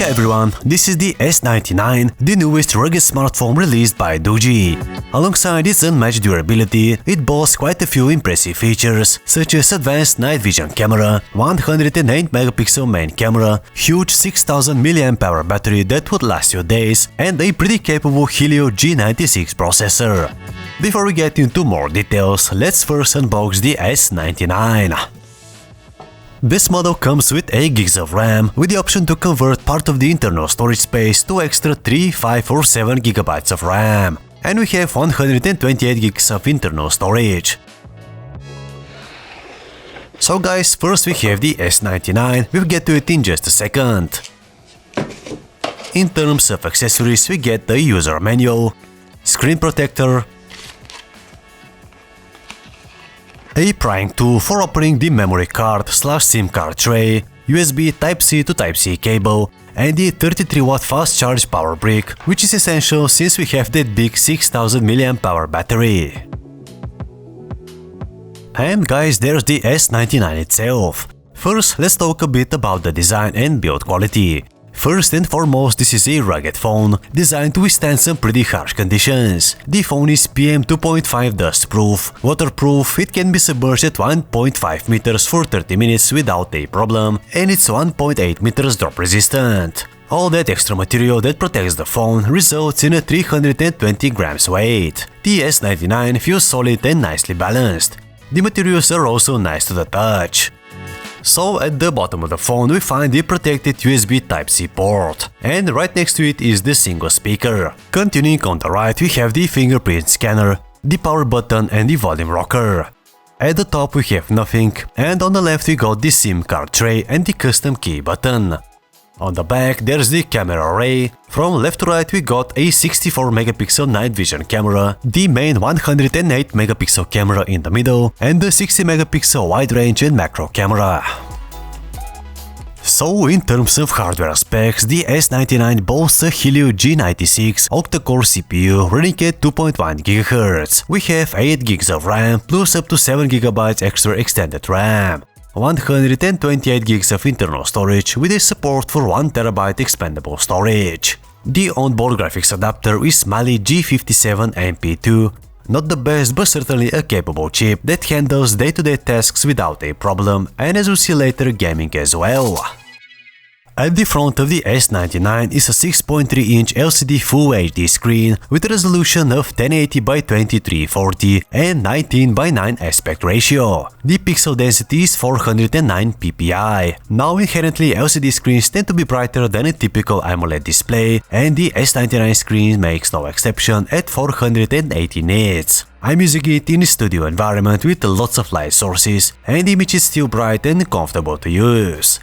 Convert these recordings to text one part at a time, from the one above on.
Hey everyone, this is the S99, the newest rugged smartphone released by Doogee. Alongside its unmatched durability, it boasts quite a few impressive features, such as advanced night vision camera, 108-megapixel main camera, huge 6000 mAh battery that would last you days, and a pretty capable Helio G96 processor. Before we get into more details, let's first unbox the S99. This model comes with 8 GB of RAM, with the option to convert part of the internal storage space to extra 3, 5 or 7 GB of RAM. And we have 128 GB of internal storage. So guys, first we have the S99, we'll get to it in just a second. In terms of accessories, we get the user manual, screen protector, a prying tool for opening the memory card / SIM card tray, USB Type-C to Type-C cable, and the 33W fast charge power brick, which is essential since we have that big 6000 mAh battery. And guys, there's the S99 itself. First, let's talk a bit about the design and build quality. First and foremost, this is a rugged phone, designed to withstand some pretty harsh conditions. The phone is PM 2.5 dust-proof, waterproof, it can be submerged at 1.5 meters for 30 minutes without a problem, and it's 1.8 meters drop resistant. All that extra material that protects the phone results in a 320 grams weight. The S99 feels solid and nicely balanced. The materials are also nice to the touch. So at the bottom of the phone we find the protected USB Type-C port, and right next to it is the single speaker. Continuing on the right we have the fingerprint scanner, the power button and the volume rocker. At the top we have nothing, and on the left we got the SIM card tray and the custom key button. On the back there's the camera array. From left to right we got a 64-megapixel night vision camera, the main 108-megapixel camera in the middle, and the 60-megapixel wide range and macro camera. So in terms of hardware specs, the S99 boasts a Helio G96 octa-core CPU running at 2.1 GHz. We have 8 GB of RAM plus up to 7 GB extra extended RAM. 128 GB of internal storage with a support for 1 TB expandable storage. The onboard graphics adapter is Mali G57 MP2. Not the best, but certainly a capable chip that handles day-to-day tasks without a problem, and as we'll see later, gaming as well. At the front of the S99 is a 6.3-inch LCD Full HD screen with a resolution of 1080 by 2340 and 19 by 9 aspect ratio. The pixel density is 409 ppi. Now inherently LCD screens tend to be brighter than a typical AMOLED display, and the S99 screen makes no exception at 480 nits. I'm using it in a studio environment with lots of light sources, and the image is still bright and comfortable to use.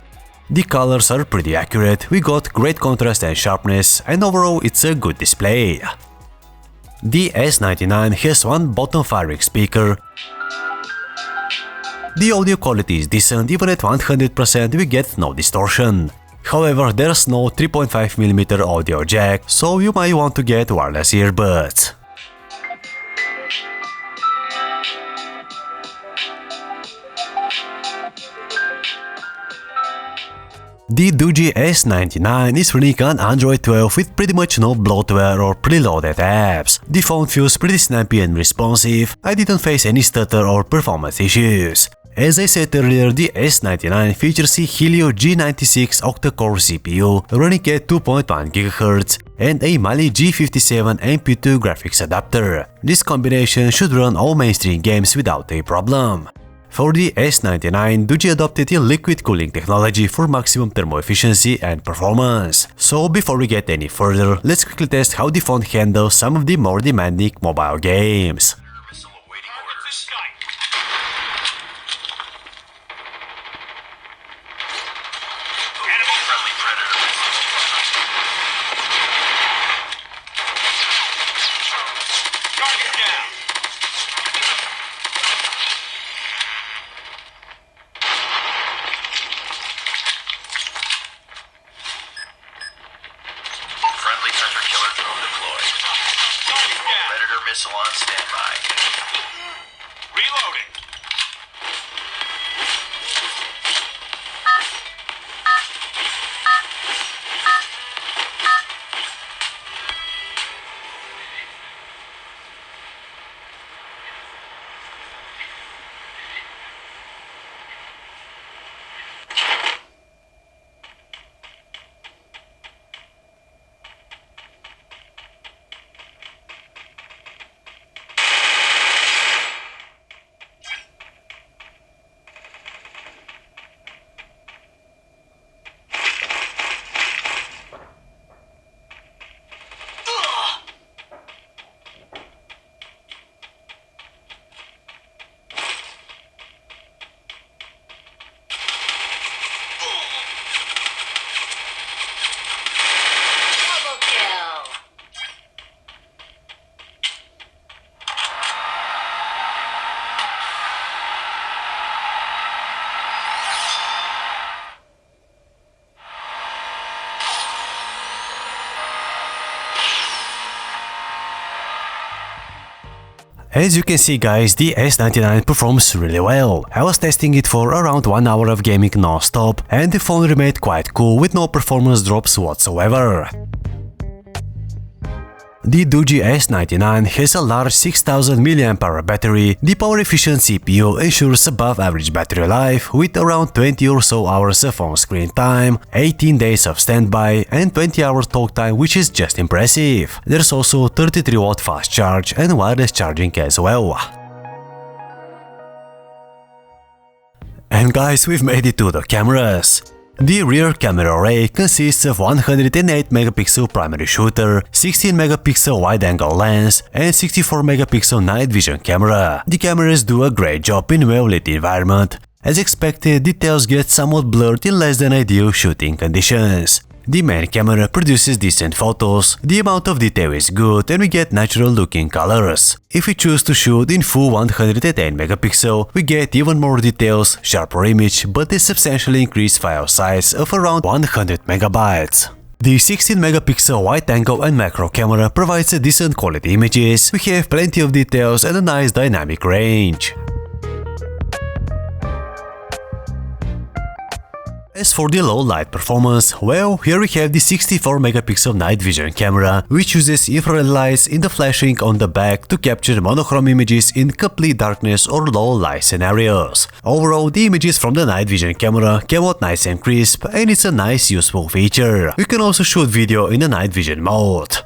The colors are pretty accurate, we got great contrast and sharpness, and overall it's a good display. The S99 has one bottom-firing speaker. The audio quality is decent, even at 100% we get no distortion. However, there's no 3.5mm audio jack, so you might want to get wireless earbuds. The Doogee S99 is running on Android 12 with pretty much no bloatware or preloaded apps. The phone feels pretty snappy and responsive. I didn't face any stutter or performance issues. As I said earlier, the S99 features a Helio G96 octa-core CPU running at 2.1 GHz and a Mali G57 MP2 graphics adapter. This combination should run all mainstream games without a problem. For the S99, Doogee adopted a liquid cooling technology for maximum thermal efficiency and performance. So before we get any further, let's quickly test how the phone handles some of the more demanding mobile games. Missile on standby. Reloading. As you can see guys, the S99 performs really well. I was testing it for around 1 hour of gaming non-stop and the phone remained quite cool with no performance drops whatsoever. The Doogee S99 has a large 6000 mAh battery. The power-efficient CPU ensures above average battery life with around 20 or so hours of on-screen time, 18 days of standby and 20 hours talk time, which is just impressive. There's also 33-watt fast charge and wireless charging as well. And guys, we've made it to the cameras. The rear camera array consists of 108MP primary shooter, 16MP wide-angle lens, and 64MP night vision camera. The cameras do a great job in well-lit environment. As expected, details get somewhat blurred in less than ideal shooting conditions. The main camera produces decent photos, the amount of detail is good and we get natural looking colors. If we choose to shoot in full 108MP, we get even more details, sharper image, but a substantially increased file size of around 100MB. The 16MP wide-angle and macro camera provides a decent quality images, we have plenty of details and a nice dynamic range. As for the low light performance, well, here we have the 64MP night vision camera, which uses infrared lights in the flashing on the back to capture monochrome images in complete darkness or low light scenarios. Overall, the images from the night vision camera came out nice and crisp, and it's a nice useful feature. You can also shoot video in the night vision mode.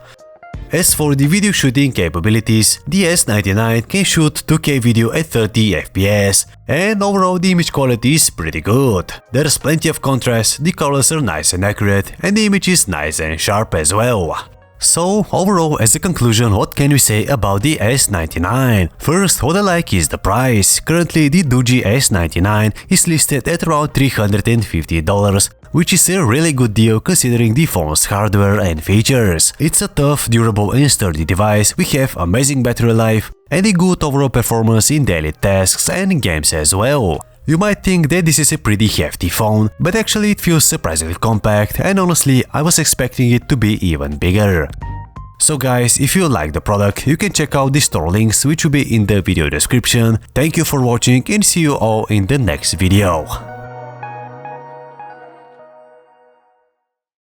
As for the video shooting capabilities, the S99 can shoot 2K video at 30fps, and overall the image quality is pretty good. There's plenty of contrast, the colors are nice and accurate, and the image is nice and sharp as well. So, overall, as a conclusion, what can we say about the S99? First, what I like is the price. Currently, the Doogee S99 is listed at around $350, which is a really good deal considering the phone's hardware and features. It's a tough, durable and sturdy device, we have amazing battery life and a good overall performance in daily tasks and games as well. You might think that this is a pretty hefty phone, but actually it feels surprisingly compact and honestly I was expecting it to be even bigger. So guys, if you like the product, you can check out the store links which will be in the video description. Thank you for watching and see you all in the next video.